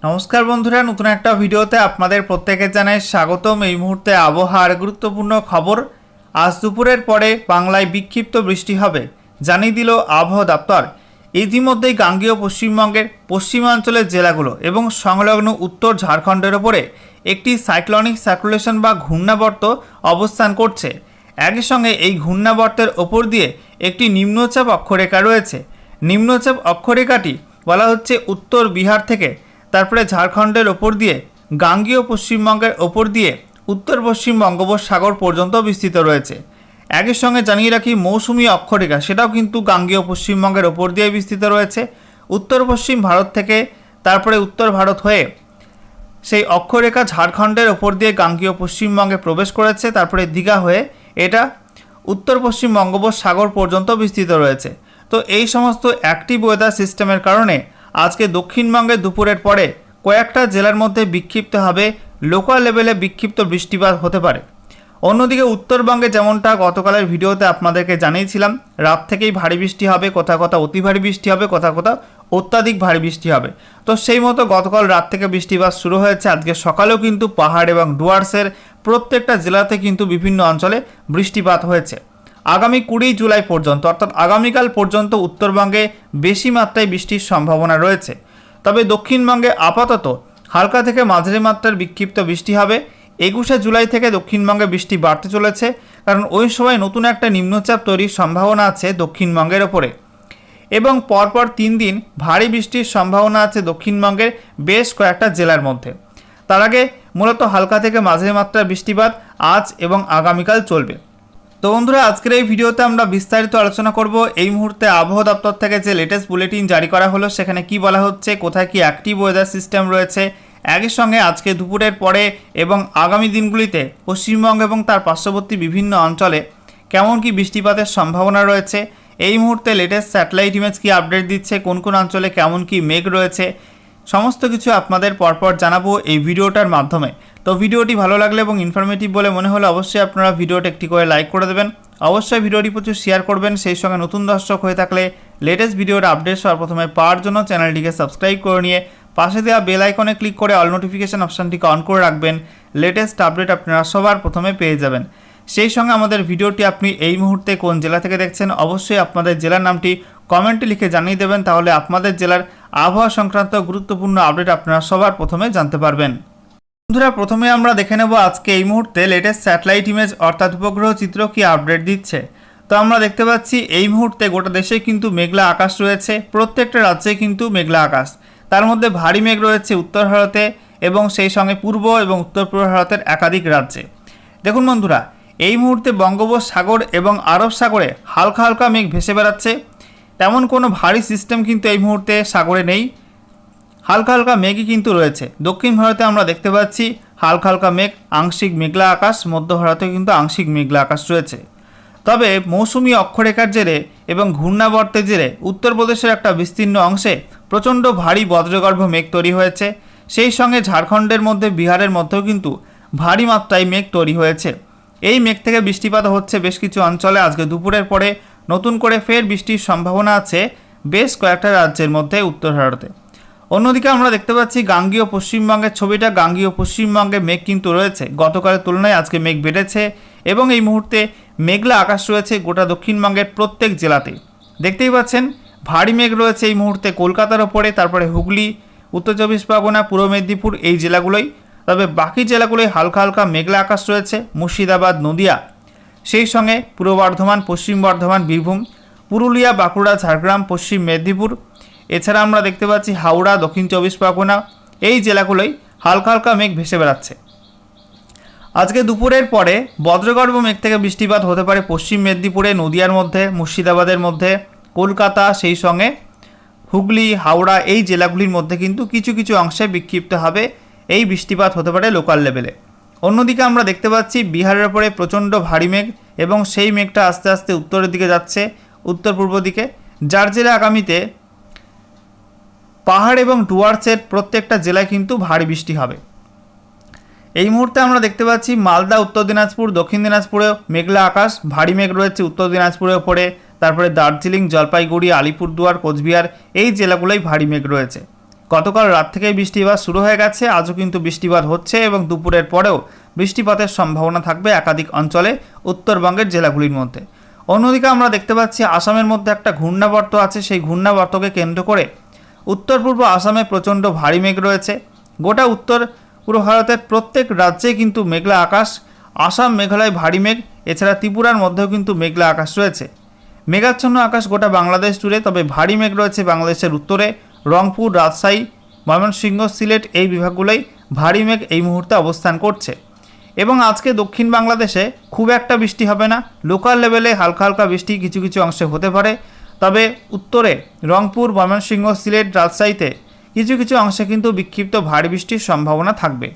নমস্কার বন্ধুরা, নতুন একটা ভিডিওতে আপনাদের প্রত্যেকে জানাই স্বাগতম। এই মুহূর্তে আবহাওয়ার গুরুত্বপূর্ণ খবর। আজ দুপুরের পরে বাংলায় বিক্ষিপ্ত বৃষ্টি হবে জানিয়ে দিল আবহাওয়া দপ্তর। ইতিমধ্যেই গাঙ্গেয় পশ্চিমবঙ্গের পশ্চিমাঞ্চলের জেলাগুলো এবং সংলগ্ন উত্তর ঝাড়খণ্ডের ওপরে একটি সাইক্লোনিক সার্কুলেশন বা ঘূর্ণাবর্ত অবস্থান করছে। একই সঙ্গে এই ঘূর্ণাবর্তের ওপর দিয়ে একটি নিম্নচাপ অক্ষরেখা রয়েছে। নিম্নচাপ অক্ষরেখাটি বলা হচ্ছে উত্তর বিহার থেকে তারপরে ঝাড়খণ্ডের ওপর দিয়ে গাঙ্গেয় পশ্চিমবঙ্গের ওপর দিয়ে উত্তর পশ্চিম বঙ্গোপসাগর পর্যন্ত বিস্তৃত রয়েছে। একই সঙ্গে জানিয়ে রাখি মৌসুমি অক্ষরেখা সেটাও কিন্তু গাঙ্গেয় পশ্চিমবঙ্গের ওপর দিয়ে বিস্তৃত রয়েছে। উত্তর পশ্চিম ভারত থেকে তারপরে উত্তর ভারত হয়ে সেই অক্ষরেখা ঝাড়খণ্ডের ওপর দিয়ে গাঙ্গেয় পশ্চিমবঙ্গে প্রবেশ করেছে, তারপরে দীঘা হয়ে এটা উত্তর পশ্চিম বঙ্গোপসাগর পর্যন্ত বিস্তৃত রয়েছে। তো এই সমস্ত অ্যাক্টিভ ওয়েদার সিস্টেমের কারণে আজকে দক্ষিণবঙ্গে দুপুরের পরে কয়েকটা জেলার মধ্যে বিক্ষিপ্তভাবে লোকাল লেভেলে বিক্ষিপ্ত বৃষ্টিপাত হতে পারে। অন্যদিকে উত্তরবঙ্গে যেমনটা গতকালের ভিডিওতে আপনাদেরকে জানিয়েছিলাম, রাত থেকেই ভারী বৃষ্টি হবে, কোথাও কোথাও অতি ভারী বৃষ্টি হবে, কোথাও কোথাও অত্যাধিক ভারী বৃষ্টি হবে। তো সেই মতো গতকাল রাত থেকে বৃষ্টিপাত শুরু হয়েছে। আজকে সকালেও কিন্তু পাহাড় এবং ডুয়ার্সের প্রত্যেকটা জেলাতে কিন্তু বিভিন্ন অঞ্চলে বৃষ্টিপাত হয়েছে। আগামী 20 জুলাই পর্যন্ত অর্থাৎ আগামীকাল পর্যন্ত উত্তরবঙ্গে বেশি মাত্রায় বৃষ্টির সম্ভাবনা রয়েছে। তবে দক্ষিণবঙ্গে আপাতত হালকা থেকে মাঝারি মাত্রার বিক্ষিপ্ত বৃষ্টি হবে। 21শে জুলাই থেকে দক্ষিণবঙ্গে বৃষ্টি বাড়তে চলেছে, কারণ ওই সময় নতুন একটা নিম্নচাপ তৈরির সম্ভাবনা আছে দক্ষিণবঙ্গের ওপরে, এবং পরপর 3 দিন ভারী বৃষ্টির সম্ভাবনা আছে দক্ষিণবঙ্গের বেশ কয়েকটা জেলার মধ্যে। তার আগে মূলত হালকা থেকে মাঝারি মাত্রার বৃষ্টিপাত আজ এবং আগামীকাল চলবে। তো বন্ধুরা, আজকের এই ভিডিওতে আমরা বিস্তারিত আলোচনা করব এই মুহূর্তে আবহাওয়া দপ্তর থেকে যে লেটেস্ট বুলেটিন জারি করা হলো সেখানে কি বলা হচ্ছে, কোথায় কি অ্যাক্টিভ ওয়েদার সিস্টেম রয়েছে। একই সঙ্গে আজকে দুপুরের পরে এবং আগামী দিনগুলিতে পশ্চিমবঙ্গ এবং তার পার্শ্ববর্তী বিভিন্ন অঞ্চলে কেমন কি বৃষ্টিপাতের সম্ভাবনা রয়েছে, এই মুহূর্তে লেটেস্ট স্যাটেলাইট ইমেজ কি আপডেট দিচ্ছে, কোন কোন অঞ্চলে কেমন কি মেঘ রয়েছে, সমস্ত কিছু আপনাদের পরপর জানাবো এই ভিডিওটার মাধ্যমে। তো ভিডিওটি ভালো লাগলে এবং ইনফরমেটিভ বলে মনে হলে অবশ্যই আপনারা ভিডিওটা একটি করে লাইক করে দেবেন। অবশ্যই ভিডিওটি প্রচুর শেয়ার করবেন। সেই সঙ্গে নতুন দর্শক হয়ে থাকলে লেটেস্ট ভিডিওর আপডেট সবার প্রথমে পাওয়ার জন্য চ্যানেলটিকে সাবস্ক্রাইব করে নিয়ে পাশে দেওয়া বেল আইকনে ক্লিক করে অল নোটিফিকেশন অপশানটিকে অন করে রাখবেন। লেটেস্ট আপডেট আপনারা সবার প্রথমে পেয়ে যাবেন। সেই সঙ্গে আমাদের ভিডিওটি আপনি এই মুহূর্তে কোন জেলা থেকে দেখছেন অবশ্যই আপনাদের জেলার নামটি কমেন্টে লিখে জানিয়ে দেবেন, তাহলে আপনাদের জেলার আবহাওয়া সংক্রান্ত গুরুত্বপূর্ণ আপডেট আপনারা সবার প্রথমে জানতে পারবেন। বন্ধুরা, প্রথমে আমরা দেখে নেব আজকে এই মুহূর্তে লেটেস্ট স্যাটেলাইট ইমেজ অর্থাৎ উপগ্রহ চিত্র কি আপডেট দিচ্ছে। তো আমরা দেখতে পাচ্ছি এই মুহূর্তে গোটা দেশে কিন্তু মেঘলা আকাশ রয়েছে, প্রত্যেকটা রাজ্যে কিন্তু মেঘলা আকাশ। তার মধ্যে ভারী মেঘ রয়েছে উত্তর ভারতে এবং সেই সঙ্গে পূর্ব এবং উত্তর পূর্ব ভারতের একাধিক রাজ্যে। দেখুন বন্ধুরা, এই মুহূর্তে বঙ্গোপসাগর এবং আরব সাগরে হালকা হালকা মেঘ ভেসে বেড়াচ্ছে। তেমন কোনো ভারী সিস্টেম কিন্তু এই মুহূর্তে সাগরে নেই, হালকা হালকা মেঘই কিন্তু রয়েছে। দক্ষিণ ভারতে আমরা দেখতে পাচ্ছি হালকা হালকা মেঘ, আংশিক মেঘলা আকাশ। মধ্য ভারতে কিন্তু আংশিক মেঘলা আকাশ রয়েছে। তবে মৌসুমি অক্ষরেখার জেরে এবং ঘূর্ণাবর্তের জেরে উত্তরপ্রদেশের একটা বিস্তীর্ণ অংশে প্রচণ্ড ভারী বজ্রগর্ভ মেঘ তৈরি হয়েছে। সেই সঙ্গে ঝাড়খণ্ডের মধ্যে বিহারের মধ্যেও কিন্তু ভারী মাত্রায় মেঘ তৈরি হয়েছে। এই মেঘ থেকে বৃষ্টিপাত হচ্ছে বেশ কিছু অঞ্চলে। আজকে দুপুরের পরে নতুন করে ফের বৃষ্টির সম্ভাবনা আছে বেশ কয়েকটা রাজ্যের মধ্যে উত্তর ভারতে। অন্যদিকে আমরা দেখতে পাচ্ছি গাঙ্গেয় পশ্চিমবঙ্গের ছবিটা। গাঙ্গেয় পশ্চিমবঙ্গে মেঘ কিন্তু রয়েছে, গতকালের তুলনায় আজকে মেঘ বেড়েছে এবং এই মুহূর্তে মেঘলা আকাশ রয়েছে গোটা দক্ষিণবঙ্গের প্রত্যেক জেলাতে। দেখতেই পাচ্ছেন ভারী মেঘ রয়েছে এই মুহূর্তে কলকাতার ওপরে, তারপরে হুগলি, উত্তর চব্বিশ পরগনা, পূর্ব মেদিনীপুর এই জেলাগুলোই। তবে বাকি জেলাগুলোয় হালকা হালকা মেঘলা আকাশ রয়েছে, মুর্শিদাবাদ, নদিয়া, সেই সঙ্গে পূর্ব বর্ধমান, পশ্চিম বর্ধমান, বীরভূম, পুরুলিয়া, বাঁকুড়া, ঝাড়গ্রাম, পশ্চিম মেদিনীপুর। এছাড়া আমরা দেখতে পাচ্ছি হাওড়া, দক্ষিণ চব্বিশ পরগনা এই জেলাগুলোই হালকা হালকা মেঘ ভেসে বেড়াচ্ছে। আজকে দুপুরের পরে বজ্রগর্ভ মেঘ থেকে বৃষ্টিপাত হতে পারে পশ্চিম মেদিনীপুরে, নদিয়ার মধ্যে, মুর্শিদাবাদের মধ্যে, কলকাতা, সেই সঙ্গে হুগলি, হাওড়া এই জেলাগুলির মধ্যে কিন্তু কিছু কিছু অংশে বিক্ষিপ্তভাবে এই বৃষ্টিপাত হতে পারে লোকাল লেভেলে। অন্যদিকে আমরা দেখতে পাচ্ছি বিহারের ওপরে প্রচণ্ড ভারী মেঘ এবং সেই মেঘটা আস্তে আস্তে উত্তরের দিকে যাচ্ছে, উত্তর পূর্ব দিকে, যার জেলা আগামীতে পাহাড় এবং ডুয়ার্সের প্রত্যেকটা জেলায় কিন্তু ভারী বৃষ্টি হবে। এই মুহূর্তে আমরা দেখতে পাচ্ছি মালদা, উত্তর দিনাজপুর, দক্ষিণ দিনাজপুরেও মেঘলা আকাশ, ভারী মেঘ রয়েছে উত্তর দিনাজপুরের ওপরে, তারপরে দার্জিলিং, জলপাইগুড়ি, আলিপুরদুয়ার, কোচবিহার এই জেলাগুলোই ভারী মেঘ রয়েছে। গতকাল রাত থেকেই বৃষ্টিপাত শুরু হয়ে গেছে, আজও কিন্তু বৃষ্টিপাত হচ্ছে এবং দুপুরের পরেও বৃষ্টিপাতের সম্ভাবনা থাকবে একাধিক অঞ্চলে উত্তরবঙ্গের জেলাগুলির মধ্যে। অন্যদিকে আমরা দেখতে পাচ্ছি আসামের মধ্যে একটা ঘূর্ণাবর্ত আছে, সেই ঘূর্ণাবর্তকে কেন্দ্র করে উত্তর পূর্ব আসামে প্রচণ্ড ভারী মেঘ রয়েছে। গোটা উত্তর পূর্ব ভারতের প্রত্যেক রাজ্যে কিন্তু মেঘলা আকাশ, আসাম মেঘালয় ভারী মেঘ, এছাড়া ত্রিপুরার মধ্যেও কিন্তু মেঘলা আকাশ রয়েছে। মেঘাচ্ছন্ন আকাশ গোটা বাংলাদেশ জুড়ে, তবে ভারী মেঘ রয়েছে বাংলাদেশের উত্তরে, রংপুর, রাজশাহী, ময়মনসিংহ, সিলেট এই বিভাগগুলোই ভারী মেঘ এই মুহূর্তে অবস্থান করছে। এবং আজকে দক্ষিণ বাংলাদেশে খুব একটা বৃষ্টি হবে না, লোকাল লেভেলে হালকা হালকা বৃষ্টি কিছু কিছু অংশে হতে পারে। তবে উত্তরে রংপুর, ময়মনসিংহ, সিলেট, রাজশাহীতে কিছু কিছু অংশে কিন্তু বিক্ষিপ্ত ভারী বৃষ্টির সম্ভাবনা থাকবে।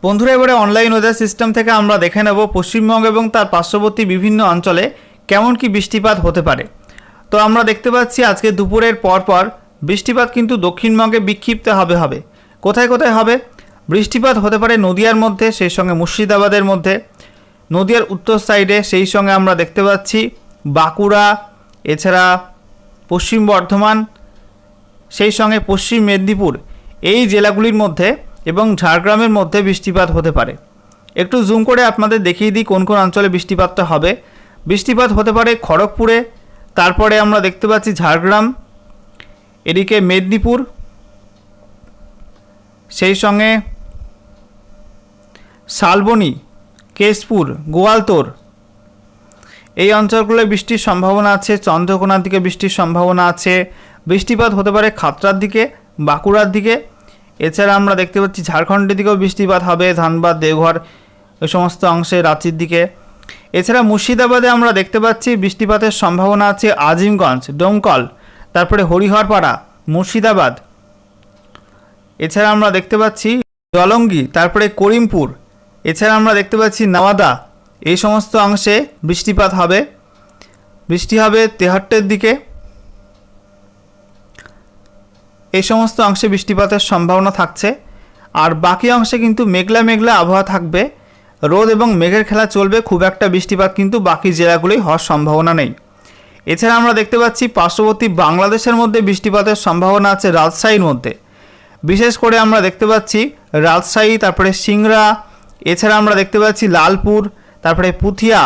বন্ধুরা, এবারে অনলাইন ওয়েদার সিস্টেম থেকে আমরা দেখে নেব পশ্চিমবঙ্গ এবং তার পার্শ্ববর্তী বিভিন্ন অঞ্চলে কেমন কি বৃষ্টিপাত হতে পারে। তো আমরা দেখতে পাচ্ছি আজকে দুপুরের পরপর বৃষ্টিপাত কিন্তু দক্ষিণবঙ্গে বিক্ষিপ্ত হবে। কোথায় কোথায় হবে বৃষ্টিপাত হতে পারে? নদিয়ার মধ্যে, সেই সঙ্গে মুর্শিদাবাদের মধ্যে, নদিয়ার উত্তর সাইডে, সেই সঙ্গে আমরা দেখতে পাচ্ছি বাঁকুড়া, এছাড়া পশ্চিম বর্ধমান, সেই সঙ্গে পশ্চিম মেদিনীপুর এই জেলাগুলির মধ্যে এবং ঝাড়গ্রামের মধ্যে বৃষ্টিপাত হতে পারে। একটু জুম করে আপনাদের দেখিয়ে দিই কোন কোন অঞ্চলে বৃষ্টিপাতটা হবে। বৃষ্টিপাত হতে পারে খড়গপুরে, তারপরে আমরা দেখতে পাচ্ছি ঝাড়গ্রাম, এদিকে মেদিনীপুর, সেই সঙ্গে শালবনী, কেশপুর, গোয়ালতোড় এই অঞ্চলগুলোয় বৃষ্টির সম্ভাবনা আছে। চন্দ্রকোনার দিকে বৃষ্টির সম্ভাবনা আছে। বৃষ্টিপাত হতে পারে খাতড়ার দিকে, বাঁকুড়ার দিকে, এছাড়া আমরা দেখতে পাচ্ছি ঝাড়খণ্ডের দিকেও বৃষ্টিপাত হবে, ধানবাদ, দেওঘর এই সমস্ত অংশে, রাঁচির দিকে। এছাড়া মুর্শিদাবাদে আমরা দেখতে পাচ্ছি বৃষ্টিপাতের সম্ভাবনা আছে আজিমগঞ্জ, ডোমকল, তারপরে হরিহরপাড়া, মুর্শিদাবাদ। এছাড়া আমরা দেখতে পাচ্ছি জলঙ্গি, তারপরে করিমপুর, এছাড়া আমরা দেখতে পাচ্ছি নওয়াদা এই সমস্ত অংশে বৃষ্টিপাত হবে। বৃষ্টি হবে তেহট্টের দিকে, এই সমস্ত অংশে বৃষ্টিপাতের সম্ভাবনা থাকছে। আর বাকি অংশে কিন্তু মেঘলা মেঘলা আবহাওয়া থাকবে, রোদ এবং মেঘের খেলা চলবে, খুব একটা বৃষ্টিপাত কিন্তু বাকি জেলাগুলোই হওয়ার সম্ভাবনা নেই। এছাড়া আমরা দেখতে পাচ্ছি পার্শ্ববর্তী বাংলাদেশের মধ্যে বৃষ্টিপাতের সম্ভাবনা আছে রাজশাহীর মধ্যে। বিশেষ করে আমরা দেখতে পাচ্ছি রাজশাহী, তারপরে সিংড়া, এছাড়া আমরা দেখতে পাচ্ছি লালপুর, তারপরে পুথিয়া,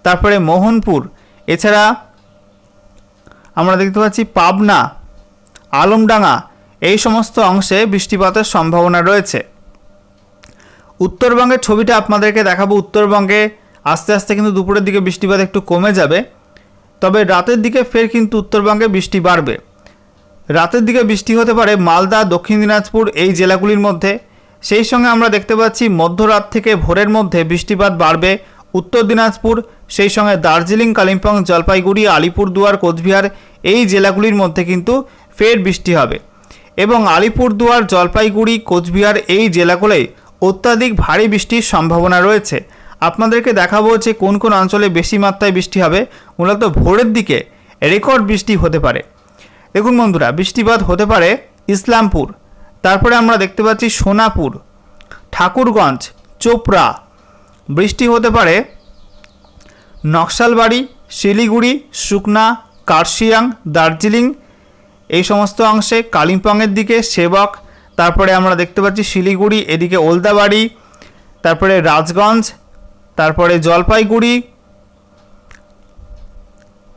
তারপরে মোহনপুর, এছাড়া আমরা দেখতে পাচ্ছি পাবনা, আলমডাঙ্গা এই সমস্ত অংশে বৃষ্টিপাতের সম্ভাবনা রয়েছে। উত্তরবঙ্গের ছবিটা আপনাদেরকে দেখাবো। উত্তরবঙ্গে আস্তে আস্তে কিন্তু দুপুরের দিকে বৃষ্টিপাত একটু কমে যাবে, তবে রাতের দিকে ফের কিন্তু উত্তরবঙ্গে বৃষ্টি বাড়বে। রাতের দিকে বৃষ্টি হতে পারে মালদা, দক্ষিণ দিনাজপুর এই জেলাগুলির মধ্যে। সেই সঙ্গে আমরা দেখতে পাচ্ছি মধ্যরাত থেকে ভোরের মধ্যে বৃষ্টিপাত বাড়বে উত্তর দিনাজপুর, সেই সঙ্গে দার্জিলিং, কালিম্পং, জলপাইগুড়ি, আলিপুরদুয়ার, কোচবিহার এই জেলাগুলির মধ্যে কিন্তু ফের বৃষ্টি হবে। এবং আলিপুরদুয়ার, জলপাইগুড়ি, কোচবিহার এই জেলাগুলোয় অত্যাধিক ভারী বৃষ্টির সম্ভাবনা রয়েছে। আপনাদেরকে দেখাবো যে কোন কোন অঞ্চলে বেশি মাত্রায় বৃষ্টি হবে। মূলত ভোরের দিকে রেকর্ড বৃষ্টি হতে পারে। দেখুন বন্ধুরা, বৃষ্টিপাত হতে পারে ইসলামপুর, তারপরে আমরা দেখতে পাচ্ছি সোনাপুর, ঠাকুরগঞ্জ, চোপড়া। বৃষ্টি হতে পারে নকশালবাড়ি, শিলিগুড়ি, সুকনা, কার্শিয়াং, দার্জিলিং এই সমস্ত অংশে, কালিম্পংয়ের দিকে সেবক, তারপরে আমরা দেখতে পাচ্ছি শিলিগুড়ি, এদিকে ওলদাবাড়ি, তারপরে রাজগঞ্জ, তারপরে জলপাইগুড়ি,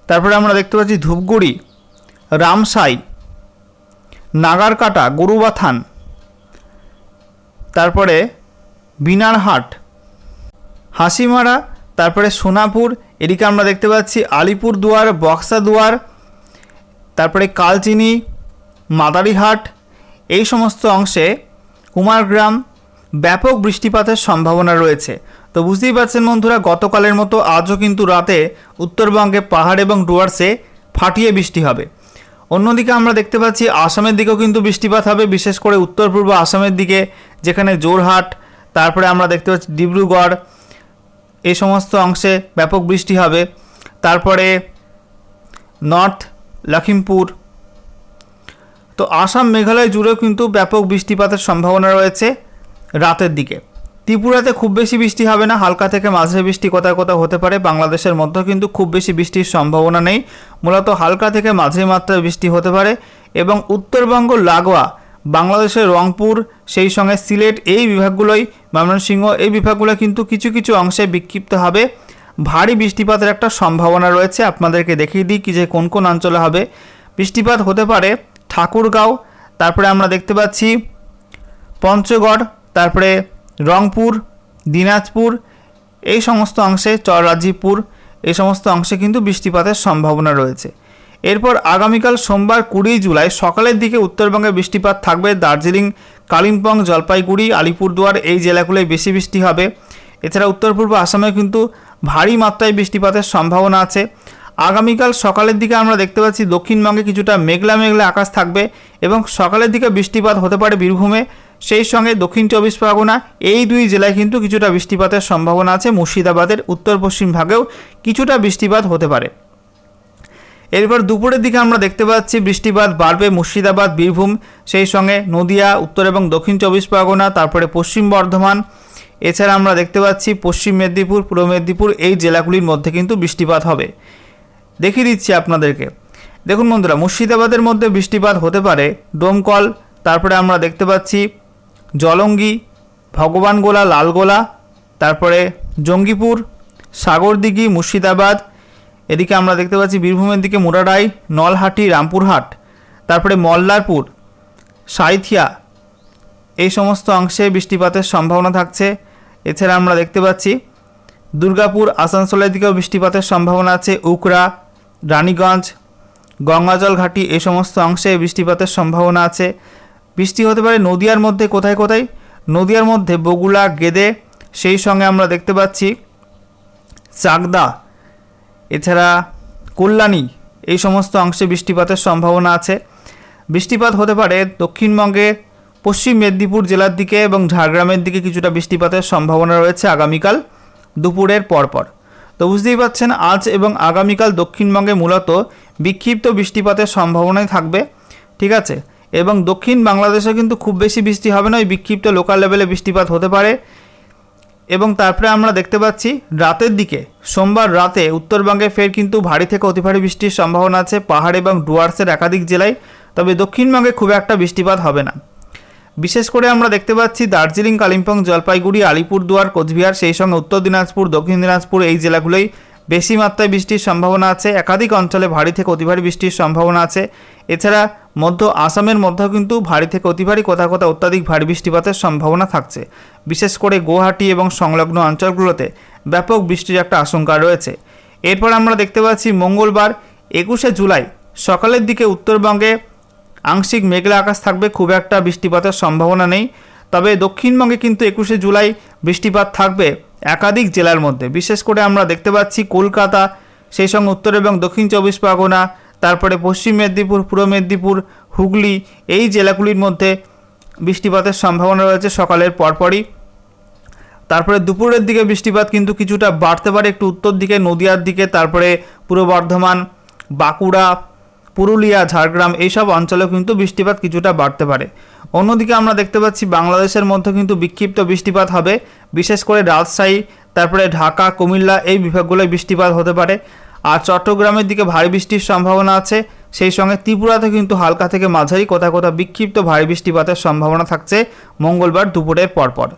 তারপরে আমরা দেখতে পাচ্ছি ধূপগুড়ি, রামসাই, নাগারকাটা, গরুবাথান, তারপরে বিনারহাট, হাসিমারা, তারপরে সোনাপুর, এদিকে আমরা দেখতে পাচ্ছি আলিপুরদুয়ার, বক্সাদুয়ার, তারপরে কালচিনি, মাদারিহাট এই সমস্ত অংশে, কুমারগ্রাম ব্যাপক বৃষ্টিপাতের সম্ভাবনা রয়েছে। তো বুঝতেই পারছেন বন্ধুরা, গতকালের মতো আজও কিন্তু রাতে উত্তরবঙ্গে পাহাড় এবং ডুয়ার্সে ফাটিয়ে বৃষ্টি হবে। অন্যদিকে আমরা দেখতে পাচ্ছি আসামের দিকেও কিন্তু বৃষ্টিপাত হবে, বিশেষ করে উত্তর পূর্ব আসামের দিকে, যেখানে জোরহাট, তারপরে আমরা দেখতে পাচ্ছি ডিব্রুগড় এই সমস্ত অংশে ব্যাপক বৃষ্টি হবে। তারপরে নর্থ লখিমপুর। তো আসাম, মেঘালয় জুড়েও কিন্তু ব্যাপক বৃষ্টিপাতের সম্ভাবনা রয়েছে রাতের দিকে। ত্রিপুরাতে খুব বেশি বৃষ্টি হবে না, হালকা থেকে মাঝারি বৃষ্টি কোথাও কোথাও হতে পারে। বাংলাদেশের মধ্যে কিন্তু খুব বেশি বৃষ্টির সম্ভাবনা নেই, মূলত হালকা থেকে মাঝারি মাত্রায় বৃষ্টি হতে পারে। এবং উত্তরবঙ্গ লাগোয়া বাংলাদেশের রংপুর সেই সঙ্গে সিলেট এই বিভাগগুলোই, ময়মনসিংহ এই বিভাগগুলো কিন্তু কিছু কিছু অংশে বিক্ষিপ্ত হবে ভারী বৃষ্টিপাতের একটা সম্ভাবনা রয়েছে। আপনাদেরকে দেখিয়ে দিই কি যে কোন কোন অঞ্চলে হবে বৃষ্টিপাত হতে পারে। ঠাকুরগাঁও, তারপরে আমরা দেখতে পাচ্ছি পঞ্চগড়, তারপরে রংপুর, দিনাজপুর এই সমস্ত অংশে, চররাজীবপুর এই সমস্ত অংশে কিন্তু বৃষ্টিপাতের সম্ভাবনা রয়েছে। এরপর আগামীকাল সোমবার 20 জুলাই সকালের দিকে উত্তরবঙ্গে বৃষ্টিপাত থাকবে। দার্জিলিং, কালিম্পং, জলপাইগুড়ি, আলিপুরদুয়ার এই জেলাগুলোয় বেশি বৃষ্টি হবে। এছাড়া উত্তর পূর্ব আসামে কিন্তু ভারী মাত্রায় বৃষ্টিপাতের সম্ভাবনা আছে। আগামীকাল সকালের দিকে আমরা দেখতে পাচ্ছি দক্ষিণবঙ্গে কিছুটা মেঘলা মেঘলা আকাশ থাকবে এবং সকালের দিকে বৃষ্টিপাত হতে পারে বীরভূমে, সেই সঙ্গে দক্ষিণ চব্বিশ পরগনা এই দুই জেলায় কিন্তু কিছুটা বৃষ্টিপাতের সম্ভাবনা আছে। মুর্শিদাবাদের উত্তর পশ্চিম ভাগেও কিছুটা বৃষ্টিপাত হতে পারে। এরপর দুপুরের দিকে আমরা দেখতে পাচ্ছি বৃষ্টিপাত বাড়বে মুর্শিদাবাদ, বীরভূম সেই সঙ্গে নদিয়া, উত্তর এবং দক্ষিণ চব্বিশ পরগনা, তারপরে পশ্চিম বর্ধমান। এছাড়া আমরা দেখতে পাচ্ছি পশ্চিম মেদিনীপুর, পূর্ব মেদিনীপুর এই জেলাগুলির মধ্যে কিন্তু বৃষ্টিপাত হবে। দেখিয়ে দিচ্ছি আপনাদেরকে। দেখুন বন্ধুরা, মুর্শিদাবাদের মধ্যে বৃষ্টিপাত হতে পারে ডোমকল, তারপরে আমরা দেখতে পাচ্ছি জলঙ্গি, ভগবানগোলা, লালগোলা, তারপরে জঙ্গিপুর, সাগরদিঘি, মুর্শিদাবাদ। এদিকে আমরা দেখতে পাচ্ছি বীরভূমের দিকে মুরাডাই, নলহাটি, রামপুরহাট, তারপরে মল্লারপুর, সাঁইথিয়া এই সমস্ত অংশে বৃষ্টিপাতের সম্ভাবনা থাকছে। এছাড়া আমরা দেখতে পাচ্ছি দুর্গাপুর, আসানসোলের দিকেও বৃষ্টিপাতের সম্ভাবনা আছে। উকড়া, রানীগঞ্জ, গঙ্গাজল ঘাটি এই সমস্ত অংশে বৃষ্টিপাতের সম্ভাবনা আছে। বৃষ্টি হতে পারে নদিয়ার মধ্যে কোথায় কোথায়, নদিয়ার মধ্যে বগুড়া, গেদে সেই সঙ্গে আমরা দেখতে পাচ্ছি চাকদা, এছাড়া কল্যাণী এই সমস্ত অংশে বৃষ্টিপাতের সম্ভাবনা আছে। বৃষ্টিপাত হতে পারে দক্ষিণবঙ্গে পশ্চিম মেদিনীপুর জেলার দিকে এবং ঝাড়গ্রামের দিকে কিছুটা বৃষ্টিপাতের সম্ভাবনা রয়েছে আগামীকাল দুপুরের পরপর। তো বুঝতেই পারছেন আজ এবং আগামীকাল দক্ষিণবঙ্গে মূলত বিক্ষিপ্ত বৃষ্টিপাতের সম্ভাবনাই থাকবে, ঠিক আছে। এবং দক্ষিণ বাংলাদেশে কিন্তু খুব বেশি বৃষ্টি হবে না, ওই বিক্ষিপ্ত লোকাল লেভেলে বৃষ্টিপাত হতে পারে। এবং তারপরে আমরা দেখতে পাচ্ছি রাতের দিকে সোমবার রাতে উত্তরবঙ্গে ফের কিন্তু ভারী থেকে অতি ভারী বৃষ্টির সম্ভাবনা আছে পাহাড় এবং ডুয়ার্সের একাধিক জেলায়, তবে দক্ষিণবঙ্গে খুব একটা বৃষ্টিপাত হবে না। বিশেষ করে আমরা দেখতে পাচ্ছি দার্জিলিং, কালিম্পং, জলপাইগুড়ি, আলিপুরদুয়ার, কোচবিহার সেই সঙ্গে উত্তর দিনাজপুর, দক্ষিণ দিনাজপুর এই জেলাগুলোই বেশি মাত্রায় বৃষ্টির সম্ভাবনা আছে। একাধিক অঞ্চলে ভারী থেকে অতি ভারী বৃষ্টির সম্ভাবনা আছে। এছাড়া মধ্য আসামের মধ্যেও কিন্তু ভারী থেকে অতি ভারী, কোথাও কোথাও অত্যাধিক ভারী বৃষ্টিপাতের সম্ভাবনা থাকছে। বিশেষ করে গুয়াহাটি এবং সংলগ্ন অঞ্চলগুলোতে ব্যাপক বৃষ্টির একটা আশঙ্কা রয়েছে। এরপর আমরা দেখতে পাচ্ছি মঙ্গলবার 21 জুলাই সকালের দিকে উত্তরবঙ্গে আংশিক মেঘলা আকাশ থাকবে, খুব একটা বৃষ্টিপাতের সম্ভাবনা নেই। তবে দক্ষিণবঙ্গে কিন্তু 21 জুলাই বৃষ্টিপাত থাকবে একাধিক জেলার মধ্যে। বিশেষ করে আমরা দেখতে পাচ্ছি কলকাতা, সেই সঙ্গে উত্তর এবং দক্ষিণ চব্বিশ পরগনা, তারপরে পশ্চিম মেদিনীপুর, পূর্ব মেদিনীপুর, হুগলি এই জেলাগুলির মধ্যে বৃষ্টিপাতের সম্ভাবনা রয়েছে সকালের পরপরই। তারপরে দুপুরের দিকে বৃষ্টিপাত কিন্তু কিছুটা বাড়তে পারে একটু উত্তর দিকে, নদিয়ার দিকে, তারপরে পূর্ব বর্ধমান, বাঁকুড়া, পুরুলিয়া, ঝাড়গ্রাম এইসব অঞ্চলেও কিন্তু বৃষ্টিপাত কিছুটা বাড়তে পারে। অন্যদিকে আমরা দেখতে পাচ্ছি বাংলাদেশের মধ্যে কিন্তু বিক্ষিপ্ত বৃষ্টিপাত হবে, বিশেষ করে রাজশাহী, তারপরে ঢাকা, কুমিল্লা এই বিভাগগুলোয় বৃষ্টিপাত হতে পারে। আর চট্টগ্রামের দিকে ভারী বৃষ্টির সম্ভাবনা আছে। সেই সঙ্গে ত্রিপুরাতে কিন্তু হালকা থেকে মাঝারি, কোথাও কোথাও বিক্ষিপ্ত ভারী বৃষ্টিপাতের সম্ভাবনা থাকছে মঙ্গলবার দুপুরের পরপর।